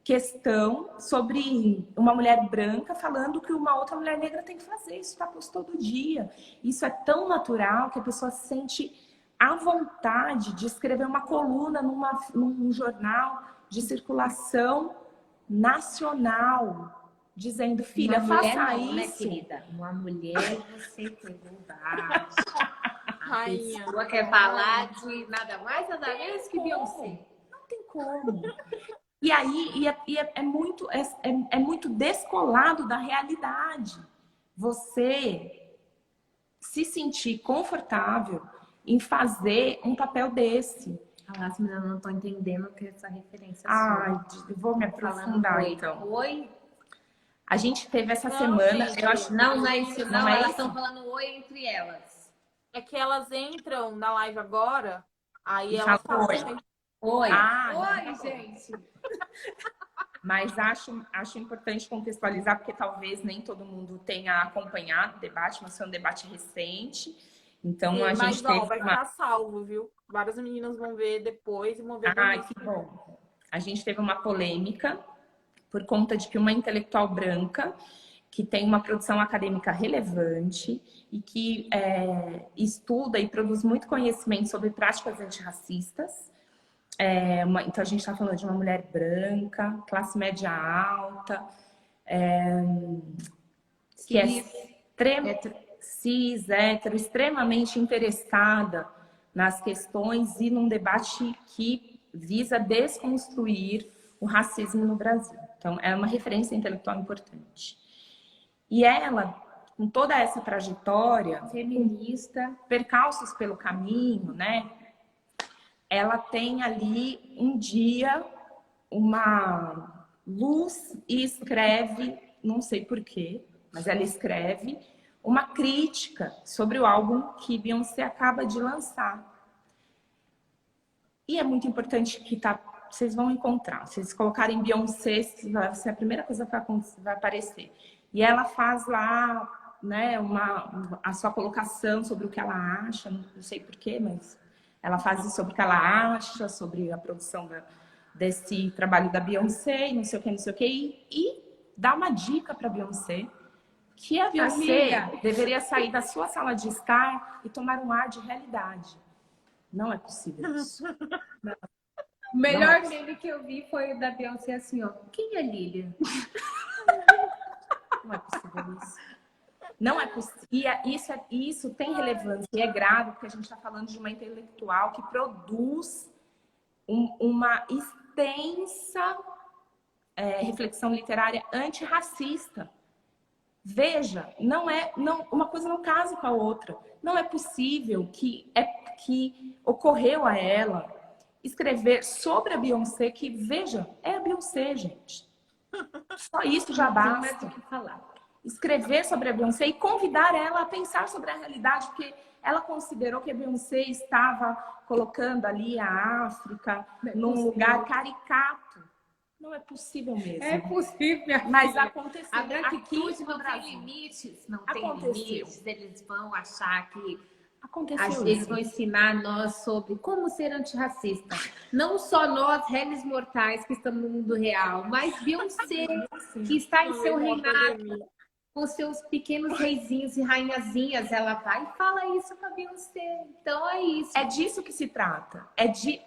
questão sobre uma mulher branca falando que uma outra mulher negra tem que fazer. Isso está posto todo dia. Isso é tão natural que a pessoa se sente à vontade de escrever uma coluna num jornal de circulação nacional, dizendo, filha, faça isso. Né, querida? Uma mulher, você pegou baixo. A pessoa quer falar de nada mais, nada menos que Beyoncé. Não tem como. E aí é muito descolado da realidade. Você se sentir confortável em fazer um papel desse. falar, as meninas não estão entendendo que essa referência Ai, sua. eu vou me Falando aprofundar, oi. então. Oi? A gente teve essa Não, semana, gente, eu acho Não é isso, não. não é Elas isso? estão falando oi entre elas. é que elas entram na live agora, aí E elas fala falam. oi. Oi. Ah, então Oi, tá bom. gente. Mas acho importante contextualizar, porque talvez nem todo mundo tenha acompanhado o debate, mas foi um debate recente. Então, a Mas, gente ó, teve vai uma... ficar salvo, viu? Várias meninas vão ver depois e vão ver do Ai, início. que bom. A gente teve uma polêmica por conta de que uma intelectual branca, que tem uma produção acadêmica relevante e que estuda e produz muito conhecimento sobre práticas antirracistas. Então, a gente está falando de uma mulher branca, classe média alta, que é cis, hétero, extremamente interessada nas questões e num debate que visa desconstruir o racismo no Brasil. Então, é uma referência intelectual importante. E ela, com toda essa trajetória, Feminista. percalços pelo caminho, né? Ela tem ali um dia uma luz e escreve, não sei porquê, mas ela escreve uma crítica sobre o álbum que Beyoncé acaba de lançar. E é muito importante que vocês vão encontrar. Se vocês colocarem Beyoncé, vai ser a primeira coisa que vai aparecer. E ela faz lá, né, a sua colocação sobre o que ela acha, não sei porquê, mas ela faz isso sobre o que ela acha, sobre a produção desse trabalho da Beyoncé, não sei o que, e dá uma dica para a Beyoncé, que a Beyoncé deveria sair da sua sala de estar e tomar um ar de realidade. Não é possível isso. O melhor meme que eu vi foi o da Beyoncé assim, ó. Quem é Lilian? Não é possível isso. Não é possível. E isso tem relevância e é grave, porque a gente está falando de uma intelectual que produz uma extensa reflexão literária antirracista. Veja, uma coisa não casa com a outra. Não é possível que ocorreu a ela escrever sobre a Beyoncé, que, veja, é a Beyoncé, gente. Só isso já Não tem basta. mais o que falar. Escrever sobre a Beyoncé e convidar ela a pensar sobre a realidade, porque ela considerou que a Beyoncé estava colocando ali a África num lugar caricato. Não é possível mesmo. É possível, minha Mas filha. aconteceu. A branquitude Aqui no não tem Brasil. limites. Não tem Aconteceu. limites. Eles vão achar que... Aconteceu Eles isso. vão ensinar nós sobre como ser antirracista. Não só nós, réis mortais, que estamos no mundo real, mas Beyoncé, que está em seu reinado, com seus pequenos reizinhos e rainhazinhas, ela vai e fala isso com a Beyoncé. Então é isso. É disso que se trata.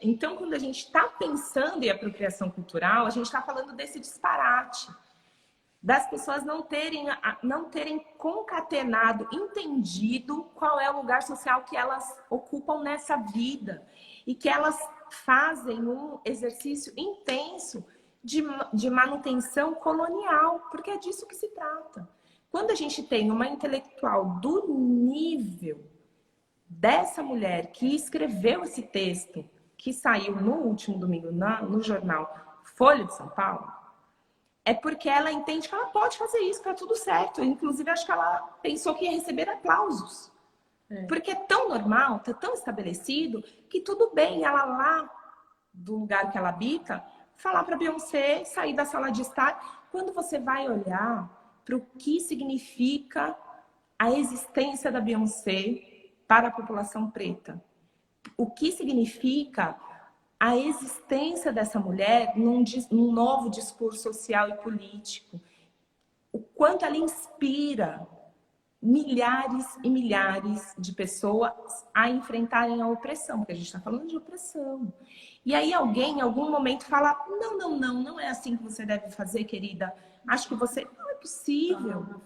Então, quando a gente está pensando em apropriação cultural, a gente está falando desse disparate. Das pessoas não terem concatenado, entendido qual é o lugar social que elas ocupam nessa vida. E que elas fazem um exercício intenso de manutenção colonial, porque é disso que se trata. Quando a gente tem uma intelectual do nível dessa mulher que escreveu esse texto, que saiu no último domingo no jornal Folha de São Paulo, é porque ela entende que ela pode fazer isso, que tá tudo certo. Inclusive, acho que ela pensou que ia receber aplausos. Porque é tão normal, tá tão estabelecido, que tudo bem ela lá, do lugar que ela habita, falar para Beyoncé sair da sala de estar. Quando você vai olhar para o que significa a existência da Beyoncé para a população preta, o que significa a existência dessa mulher num novo discurso social e político, o quanto ela inspira milhares e milhares de pessoas a enfrentarem a opressão, porque a gente está falando de opressão. E aí alguém, em algum momento, fala, não é assim que você deve fazer, querida. Acho que você... Não é possível.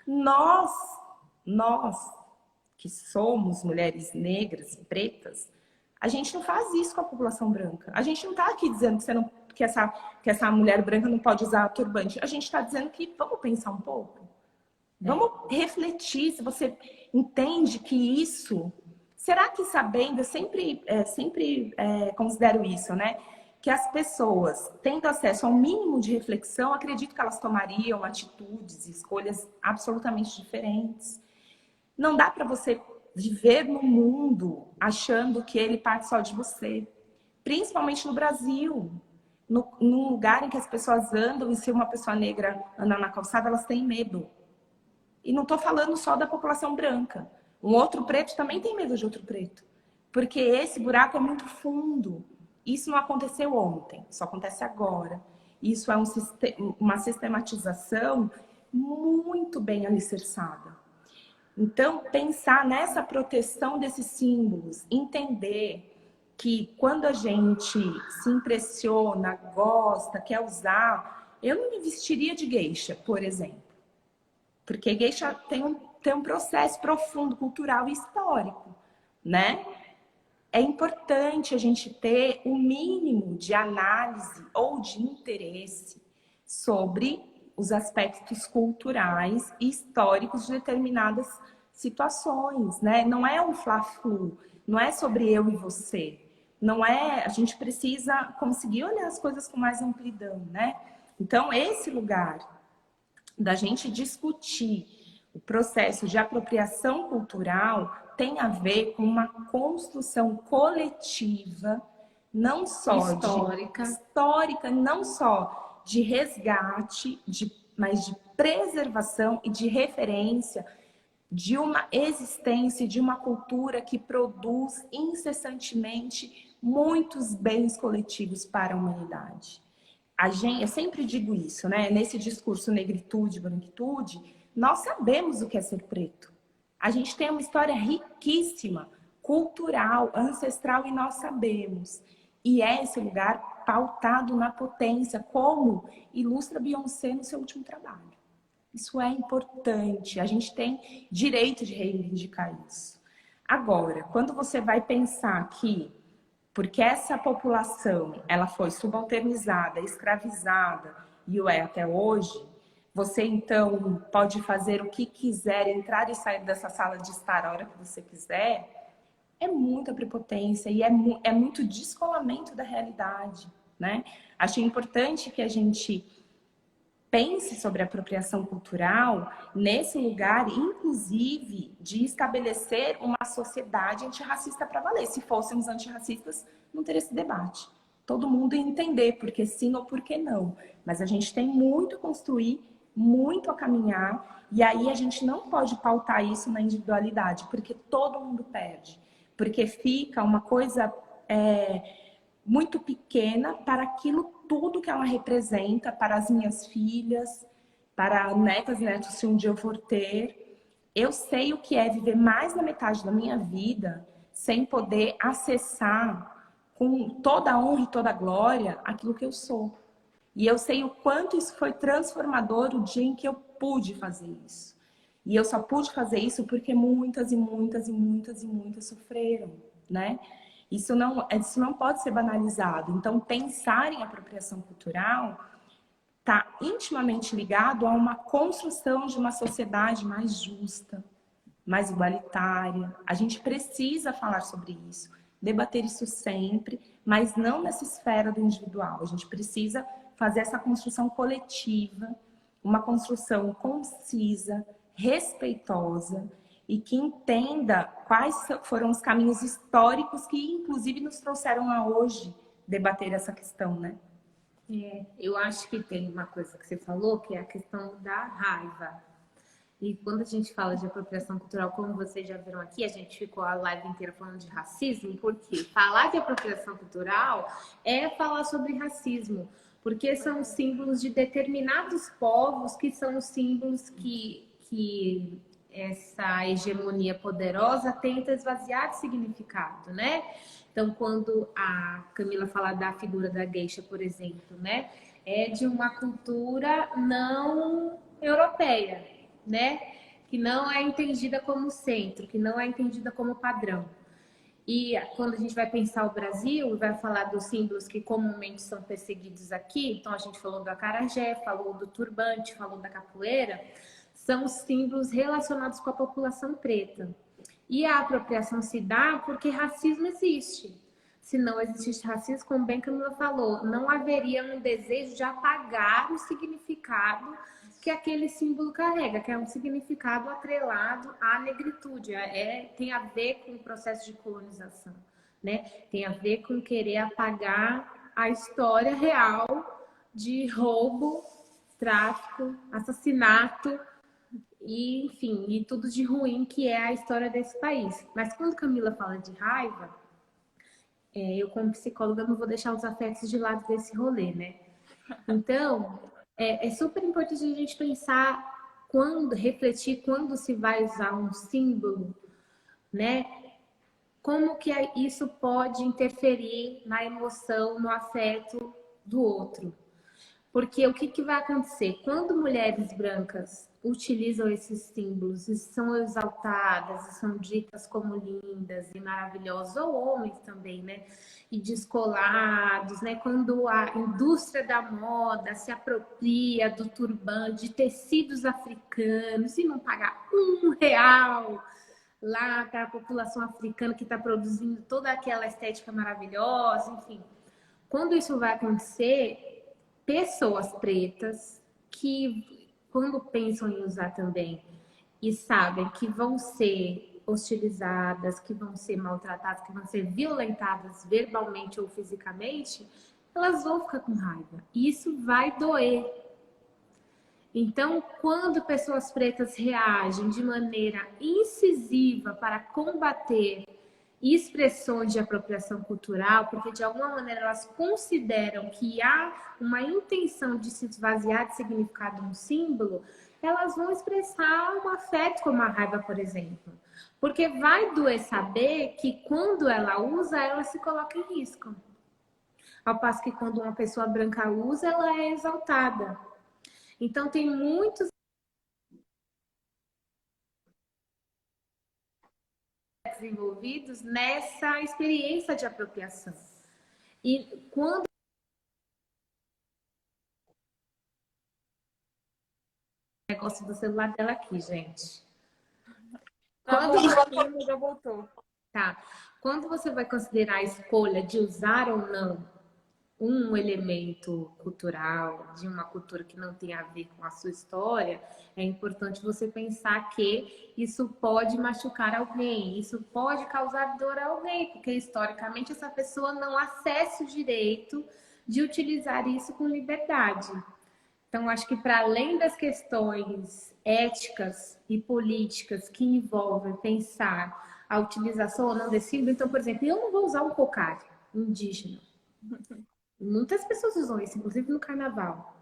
Nós, que somos mulheres negras, pretas, a gente não faz isso com a população branca. A gente não está aqui dizendo que essa mulher branca não pode usar turbante. A gente está dizendo que vamos pensar um pouco. Vamos refletir se você entende que isso Será que sabendo, eu sempre considero isso, né? Que as pessoas, tendo acesso a um mínimo de reflexão, acredito que elas tomariam atitudes, escolhas absolutamente diferentes. Não dá para você viver no mundo achando que ele parte só de você. Principalmente no Brasil, num lugar em que as pessoas andam e se uma pessoa negra anda na calçada, elas têm medo. E não estou falando só da população branca. Um outro preto também tem medo de outro preto. Porque esse buraco é muito fundo. Isso não aconteceu ontem, isso acontece agora. Isso é uma sistematização muito bem alicerçada. Então, pensar nessa proteção desses símbolos, entender que quando a gente se impressiona, gosta, quer usar, eu não me vestiria de geisha, por exemplo. Porque geisha tem um processo profundo, cultural e histórico, né? É importante a gente ter o mínimo de análise ou de interesse sobre os aspectos culturais e históricos de determinadas situações, né? Não é um fla-flu, não é sobre eu e você. Não é, a gente precisa conseguir olhar as coisas com mais amplidão, né? Então, esse lugar da gente discutir o processo de apropriação cultural tem a ver com uma construção coletiva, não só histórica, não só de resgate, mas de preservação e de referência de uma existência, de uma cultura que produz incessantemente muitos bens coletivos para a humanidade. Eu sempre digo isso, né? Nesse discurso negritude, branquitude, nós sabemos o que é ser preto. A gente tem uma história riquíssima, cultural, ancestral, e nós sabemos. E é esse lugar pautado na potência, como ilustra Beyoncé no seu último trabalho. Isso é importante, a gente tem direito de reivindicar isso. Agora, quando você vai pensar que, porque essa população ela foi subalternizada, escravizada, e o é até hoje, você então pode fazer o que quiser, entrar e sair dessa sala de estar a hora que você quiser, é muita prepotência e é muito descolamento da realidade, né? Achei importante que a gente pense sobre a apropriação cultural nesse lugar, inclusive, de estabelecer uma sociedade antirracista para valer. Se fôssemos antirracistas, não teria esse debate. Todo mundo ia entender por que sim ou por que não. Mas a gente tem muito a construir, muito a caminhar, e aí a gente não pode pautar isso na individualidade, porque todo mundo perde. Porque fica uma coisa muito pequena para aquilo tudo que ela representa, para as minhas filhas, para netas e netos, se um dia eu for ter. Eu sei o que é viver mais da metade da minha vida sem poder acessar com toda a honra e toda a glória aquilo que eu sou. E eu sei o quanto isso foi transformador o dia em que eu pude fazer isso. E eu só pude fazer isso porque muitas e muitas e muitas e muitas sofreram, né? Isso não pode ser banalizado. Então, pensar em apropriação cultural está intimamente ligado a uma construção de uma sociedade mais justa, mais igualitária. A gente precisa falar sobre isso, debater isso sempre, mas não nessa esfera do individual. A gente precisa fazer essa construção coletiva, uma construção concisa, respeitosa, e que entenda quais foram os caminhos históricos que, inclusive, nos trouxeram a hoje debater essa questão, né? Eu acho que tem uma coisa que você falou, que é a questão da raiva. E quando a gente fala de apropriação cultural, como vocês já viram aqui, a gente ficou a live inteira falando de racismo, porque falar de apropriação cultural é falar sobre racismo, porque são símbolos de determinados povos que são os símbolos que essa hegemonia poderosa tenta esvaziar de significado, né? Então, quando a Camila fala da figura da geisha, por exemplo, né? É de uma cultura não europeia, né? Que não é entendida como centro, que não é entendida como padrão. E quando a gente vai pensar o Brasil, vai falar dos símbolos que comumente são perseguidos aqui, então a gente falou do acarajé, falou do turbante, falou da capoeira, são os símbolos relacionados com a população preta. E a apropriação se dá porque racismo existe. Se não existisse racismo, como bem Camila falou, não haveria um desejo de apagar o significado que aquele símbolo carrega, que é um significado atrelado à negritude. Tem a ver com o processo de colonização, né? Tem a ver com querer apagar a história real de roubo, tráfico, assassinato e, enfim, e tudo de ruim que é a história desse país. Mas quando Camila fala de raiva, eu como psicóloga não vou deixar os afetos de lado desse rolê, né? Então, é super importante a gente pensar refletir quando se vai usar um símbolo, né? Como que isso pode interferir na emoção, no afeto do outro. Porque o que vai acontecer? Quando mulheres brancas utilizam esses símbolos e são exaltadas, e são ditas como lindas e maravilhosas, ou homens também, né? E descolados, né? Quando a indústria da moda se apropria do turbante, de tecidos africanos e não pagar R$ 1 lá para a população africana que está produzindo toda aquela estética maravilhosa, enfim. Quando isso vai acontecer, pessoas pretas que, quando pensam em usar também e sabem que vão ser hostilizadas, que vão ser maltratadas, que vão ser violentadas verbalmente ou fisicamente, elas vão ficar com raiva. E isso vai doer. Então, quando pessoas pretas reagem de maneira incisiva para combater expressões de apropriação cultural, porque de alguma maneira elas consideram que há uma intenção de se esvaziar de significado um símbolo, elas vão expressar um afeto como a raiva, por exemplo. Porque vai doer saber que quando ela usa, ela se coloca em risco. Ao passo que quando uma pessoa branca usa, ela é exaltada. Então, tem muitos envolvidos nessa experiência de apropriação. E quando o negócio do celular dela aqui, gente. Quando já voltou. Tá. Quando você vai considerar a escolha de usar ou não um elemento cultural, de uma cultura que não tem a ver com a sua história, é importante você pensar que isso pode machucar alguém, isso pode causar dor a alguém, porque historicamente essa pessoa não acessa o direito de utilizar isso com liberdade. Então, acho que para além das questões éticas e políticas que envolvem pensar a utilização ou não desse símbolo, então, por exemplo, eu não vou usar um cocar indígena. Muitas pessoas usam isso, inclusive no carnaval.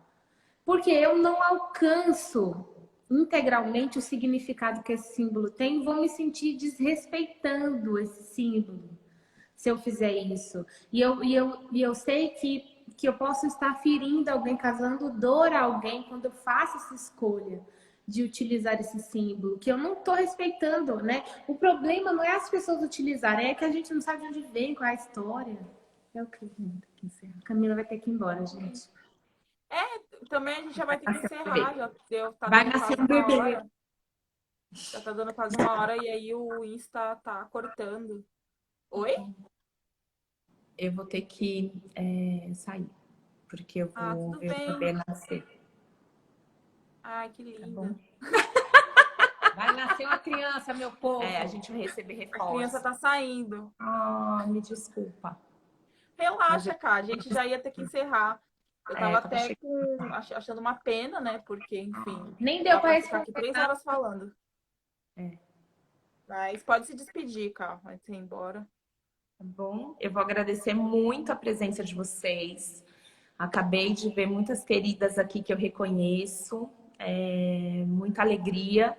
Porque eu não alcanço integralmente o significado que esse símbolo tem, vou me sentir desrespeitando esse símbolo se eu fizer isso. E eu sei que eu posso estar ferindo alguém, causando dor a alguém quando eu faço essa escolha de utilizar esse símbolo, que eu não estou respeitando, né? O problema não é as pessoas utilizarem, é que a gente não sabe de onde vem, qual é a história. É o que a Camila vai ter que ir embora, gente. Também a gente já vai ter que encerrar. Já deu, tá Vai dando nascer quase um uma bebê. hora. Já tá dando quase uma hora e aí o Insta tá cortando. Oi? Eu vou ter que sair, porque eu vou Tudo ver o bem. bebê nascer. Ai, que Tá linda. bom? Vai nascer uma criança, meu povo. A gente vai receber A reforço. criança tá saindo. Me desculpa. Relaxa, cara. A gente já ia ter que encerrar. Eu tava tava até achando uma pena, né? Porque, enfim, Nem deu pra ficar aqui responder 3 horas falando. É. Mas pode se despedir, Ká. Vai ser embora. Tá bom? Eu vou agradecer muito a presença de vocês. Acabei de ver muitas queridas aqui que eu reconheço. Muita alegria.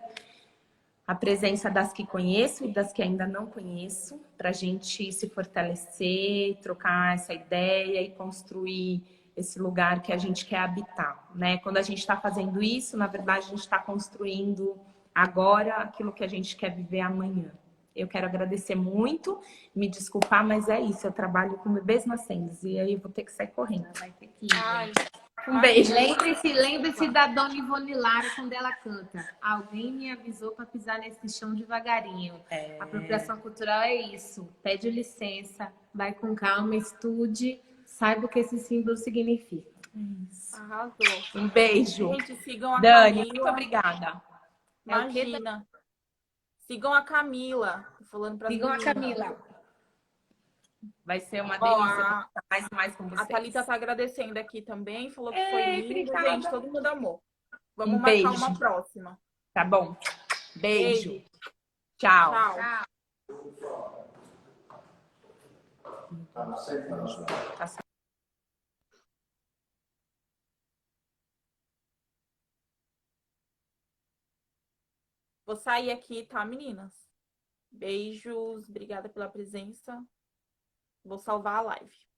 A presença das que conheço e das que ainda não conheço, para a gente se fortalecer, trocar essa ideia e construir esse lugar que a gente quer habitar, né? Quando a gente está fazendo isso, na verdade, a gente está construindo agora aquilo que a gente quer viver amanhã. Eu quero agradecer muito, me desculpar, mas é isso, eu trabalho com bebês nascendo e aí eu vou ter que sair correndo. Vai ter que ir, Ai, gente. Um beijo. Lembre-se da Dona Ivone Lara quando ela canta. Alguém me avisou para pisar nesse chão devagarinho. Apropriação cultural é isso. Pede licença, vai com calma, estude, saiba o que esse símbolo significa. Arrasou. Um beijo. Gente, sigam a Dani, Camila. muito obrigada. Imagina. Sigam a Camila. Tô falando para Sigam a Camila. Vai ser uma Ó, delícia a, conversar mais com a vocês. Thalita tá agradecendo aqui também. Falou que foi lindo. Obrigada. Gente, todo mundo amou. Vamos Um marcar beijo. uma próxima. Tá bom. Beijo. Beijo. Tchau. Tchau. Tá certo. Vou sair aqui, tá, meninas? Beijos. Obrigada pela presença. Vou salvar a live.